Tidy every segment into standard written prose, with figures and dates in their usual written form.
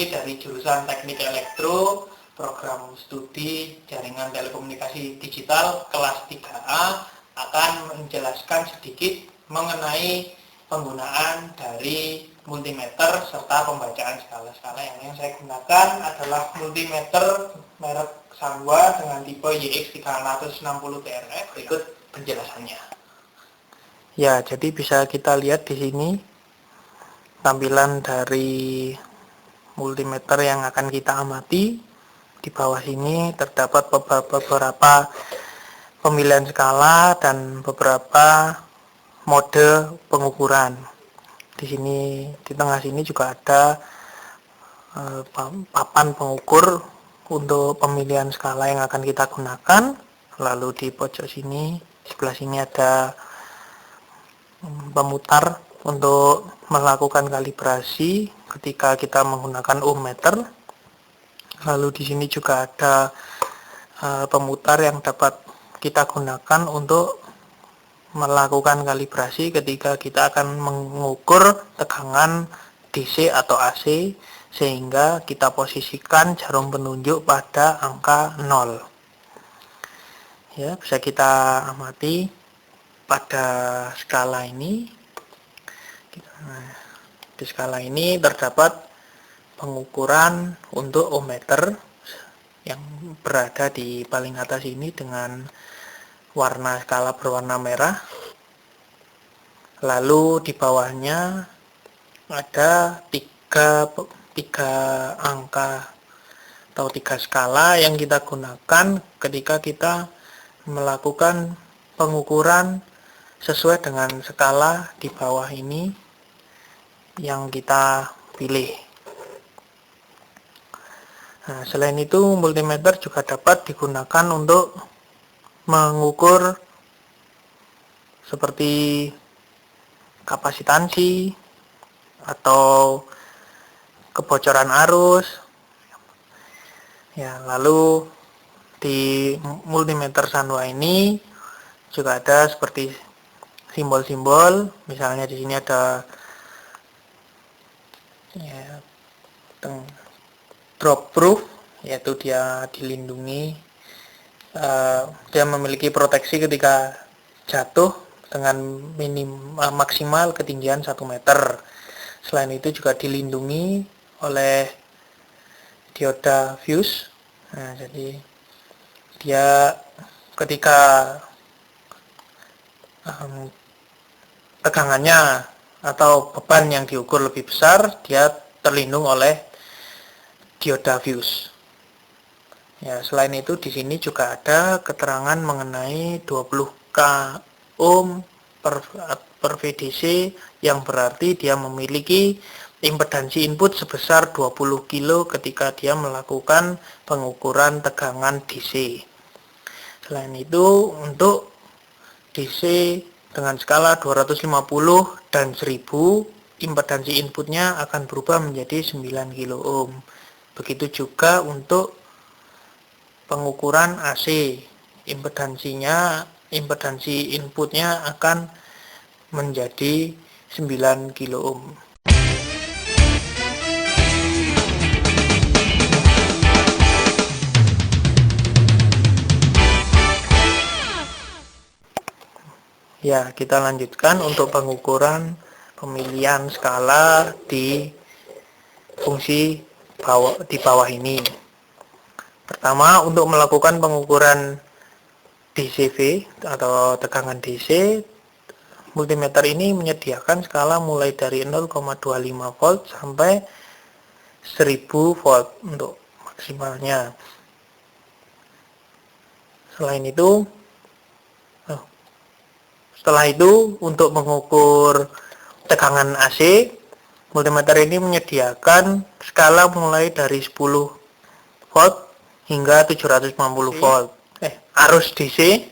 siswi dari jurusan Teknik Elektro, Program Studi Jaringan Telekomunikasi Digital kelas 3A akan menjelaskan sedikit mengenai penggunaan dari multimeter serta pembacaan skala-skala. Yang saya gunakan adalah multimeter merek Sanwa dengan tipe YX360TRF. Berikut penjelasannya. Ya, jadi bisa kita lihat di sini tampilan dari multimeter yang akan kita amati. Di bawah sini terdapat beberapa pemilihan skala dan beberapa mode pengukuran. Di sini, di tengah sini juga ada papan pengukur untuk pemilihan skala yang akan kita gunakan. Lalu di pojok sini, sebelah sini ada pemutar untuk melakukan kalibrasi ketika kita menggunakan ohmmeter. Lalu di sini juga ada pemutar yang dapat kita gunakan untuk melakukan kalibrasi ketika kita akan mengukur tegangan DC atau AC, sehingga kita posisikan jarum penunjuk pada angka 0. Ya, bisa kita amati pada skala ini. Di skala ini terdapat pengukuran untuk ohmmeter yang berada di paling atas ini dengan warna skala berwarna merah. Lalu di bawahnya ada tiga angka atau 3 skala yang kita gunakan ketika kita melakukan pengukuran sesuai dengan skala di bawah ini yang kita pilih. Nah, selain itu multimeter juga dapat digunakan untuk mengukur seperti kapasitansi atau kebocoran arus. Ya, lalu di multimeter Sanwa ini juga ada seperti simbol-simbol. Misalnya di sini ada drop proof, yaitu dia dilindungi. Dia memiliki proteksi ketika jatuh dengan maksimal ketinggian 1 meter. Selain itu juga dilindungi oleh dioda fuse. Nah, jadi dia ketika tegangannya atau beban yang diukur lebih besar, dia terlindung oleh dioda fuse. Ya, selain itu di sini juga ada keterangan mengenai 20k ohm per VDC, yang berarti dia memiliki impedansi input sebesar 20 kilo ketika dia melakukan pengukuran tegangan DC. Selain itu, untuk DC dengan skala 250 dan 1000, impedansi inputnya akan berubah menjadi 9 kilo ohm. Begitu juga untuk pengukuran AC, impedansi inputnya akan menjadi 9 kilo ohm. Ya, kita lanjutkan untuk pengukuran pemilihan skala di fungsi di bawah ini. Pertama, untuk melakukan pengukuran DCV atau tegangan DC, multimeter ini menyediakan skala mulai dari 0,25 volt sampai 1000 volt untuk maksimalnya. Setelah itu untuk mengukur tegangan AC, multimeter ini menyediakan skala mulai dari 10 volt hingga 750 volt. Arus DC,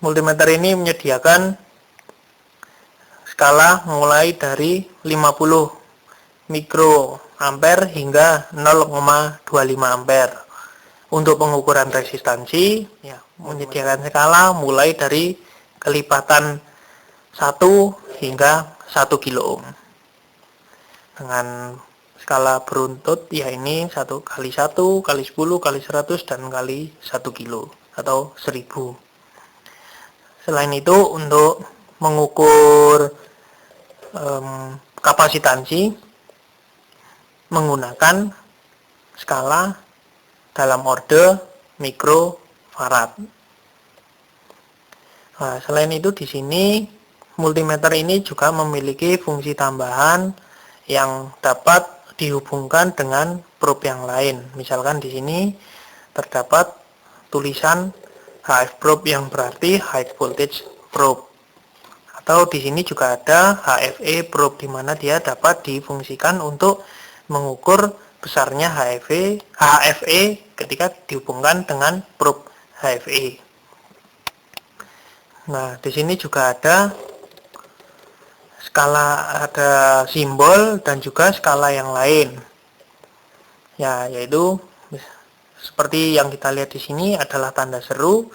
multimeter ini menyediakan skala mulai dari 50 mikroampere hingga 0,25 ampere. Untuk pengukuran resistansi, ya, menyediakan skala mulai dari kelipatan 1 hingga 1 kilo ohm. Dengan skala beruntut, ya ini 1 kali 1 kali 10 kali 100 dan kali 1 kilo atau 1000. Selain itu, untuk mengukur kapasitansi menggunakan skala dalam orde mikrofarad. Nah, selain itu di sini multimeter ini juga memiliki fungsi tambahan yang dapat dihubungkan dengan probe yang lain. Misalkan di sini terdapat tulisan HF probe yang berarti high voltage probe. Atau di sini juga ada HFE probe, di mana dia dapat difungsikan untuk mengukur besarnya HFE ketika dihubungkan dengan probe HFE. Nah, di sini juga ada skala, ada simbol dan juga skala yang lain. Ya, yaitu seperti yang kita lihat di sini adalah tanda seru.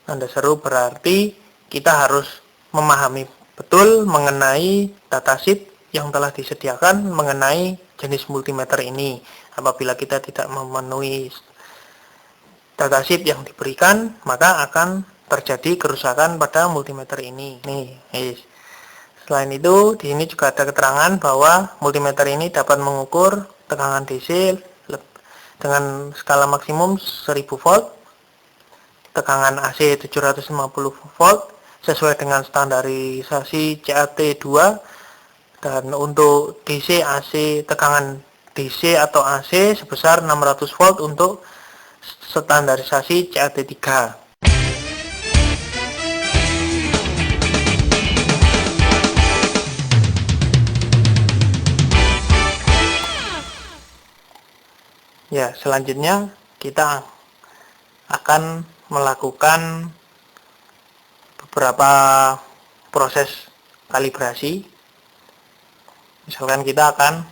Tanda seru berarti kita harus memahami betul mengenai datasheet yang telah disediakan mengenai jenis multimeter ini. Apabila kita tidak memenuhi datasheet yang diberikan, maka akan terjadi kerusakan pada multimeter ini. Selain itu, di sini juga ada keterangan bahwa multimeter ini dapat mengukur tegangan DC dengan skala maksimum 1000 volt, tegangan AC 750 volt sesuai dengan standarisasi CAT2, dan untuk DC AC, tegangan DC atau AC sebesar 600 volt untuk standarisasi CAT3. Ya, selanjutnya kita akan melakukan beberapa proses kalibrasi. Misalkan kita akan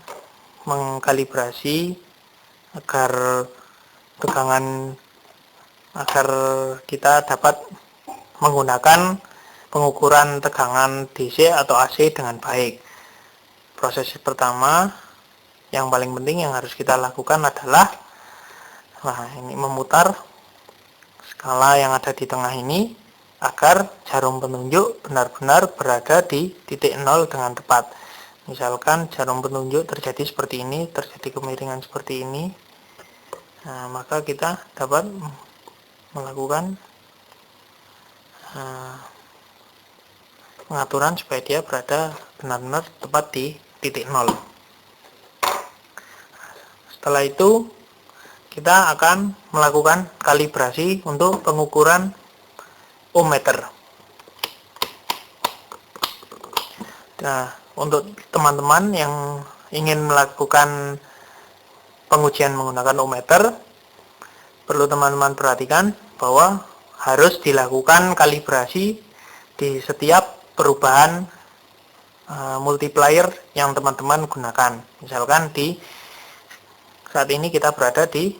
mengkalibrasi agar kita dapat menggunakan pengukuran tegangan DC atau AC dengan baik. Proses pertama yang paling penting yang harus kita lakukan adalah memutar skala yang ada di tengah ini agar jarum penunjuk benar-benar berada di titik 0 dengan tepat. Misalkan jarum penunjuk terjadi seperti ini, terjadi kemiringan seperti ini, nah, maka kita dapat melakukan pengaturan supaya dia berada benar-benar tepat di titik 0. Setelah itu kita akan melakukan kalibrasi untuk pengukuran ohmmeter. Nah, untuk teman-teman yang ingin melakukan pengujian menggunakan ohmmeter, perlu teman-teman perhatikan bahwa harus dilakukan kalibrasi di setiap perubahan multiplier yang teman-teman gunakan. Misalkan saat ini kita berada di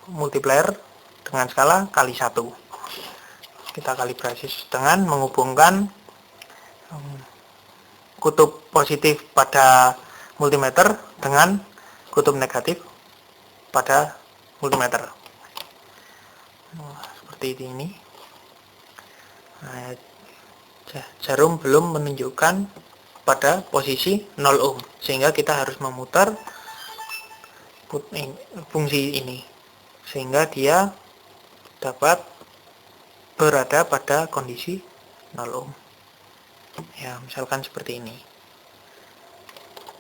multiplier dengan skala kali 1. Kita kalibrasi dengan menghubungkan kutub positif pada multimeter dengan kutub negatif pada multimeter. Seperti ini. Nah, jarum belum menunjukkan pada posisi 0 ohm, sehingga kita harus memutar fungsi ini sehingga dia dapat berada pada kondisi 0 ohm. Ya, misalkan seperti ini.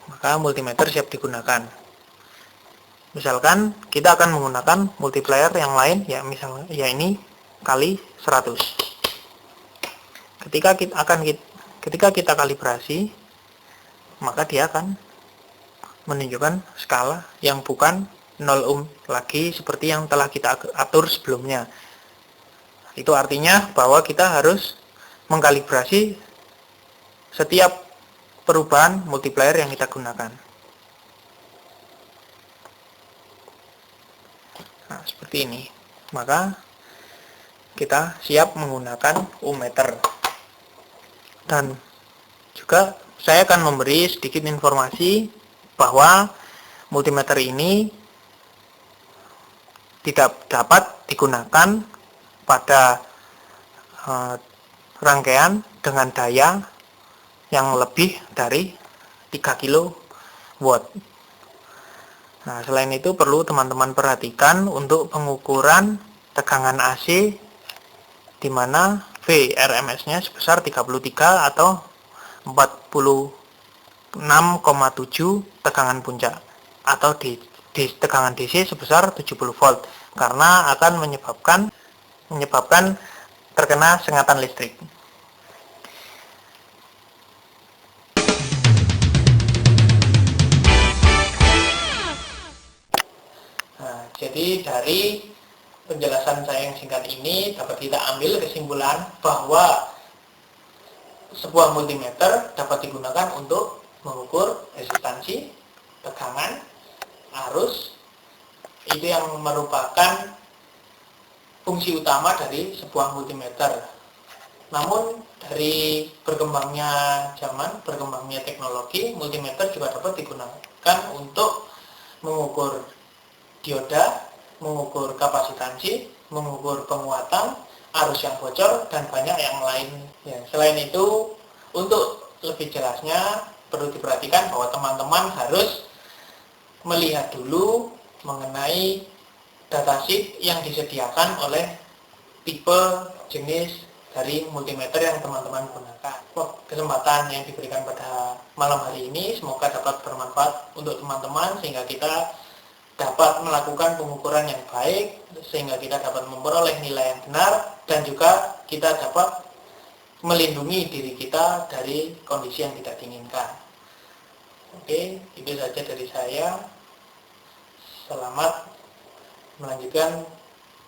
Maka multimeter siap digunakan. Misalkan kita akan menggunakan multiplier yang lain, ya misalnya ini kali 100. Ketika kita kalibrasi, maka dia akan menunjukkan skala yang bukan 0 ohm lagi seperti yang telah kita atur sebelumnya. Itu artinya bahwa kita harus mengkalibrasi setiap perubahan multiplier yang kita gunakan. Nah, seperti ini. Maka kita siap menggunakan ohmmeter. Dan juga saya akan memberi sedikit informasi bahwa multimeter ini tidak dapat digunakan pada rangkaian dengan daya yang lebih dari 3 kW. Nah, selain itu perlu teman-teman perhatikan untuk pengukuran tegangan AC di mana VRMS-nya sebesar 33 atau 46,7 tegangan puncak, atau di tegangan DC sebesar 70 volt, karena akan menyebabkan terkena sengatan listrik. Nah, jadi dari penjelasan saya yang singkat ini dapat kita ambil kesimpulan bahwa sebuah multimeter dapat digunakan untuk mengukur resistansi, tegangan, arus. Itu yang merupakan fungsi utama dari sebuah multimeter. Namun dari berkembangnya zaman, berkembangnya teknologi, multimeter juga dapat digunakan untuk mengukur dioda, mengukur kapasitansi, mengukur penguatan, arus yang bocor, dan banyak yang lain. Ya, selain itu, untuk lebih jelasnya perlu diperhatikan bahwa teman-teman harus melihat dulu mengenai datasheet yang disediakan oleh tipe jenis dari multimeter yang teman-teman gunakan. Kesempatan yang diberikan pada malam hari ini semoga dapat bermanfaat untuk teman-teman, sehingga kita dapat melakukan pengukuran yang baik, sehingga kita dapat memperoleh nilai yang benar, dan juga kita dapat melindungi diri kita dari kondisi yang tidak diinginkan. Oke, itu saja dari saya. Selamat melanjutkan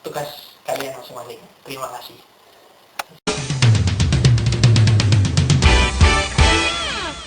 tugas kalian masing-masing. Terima kasih.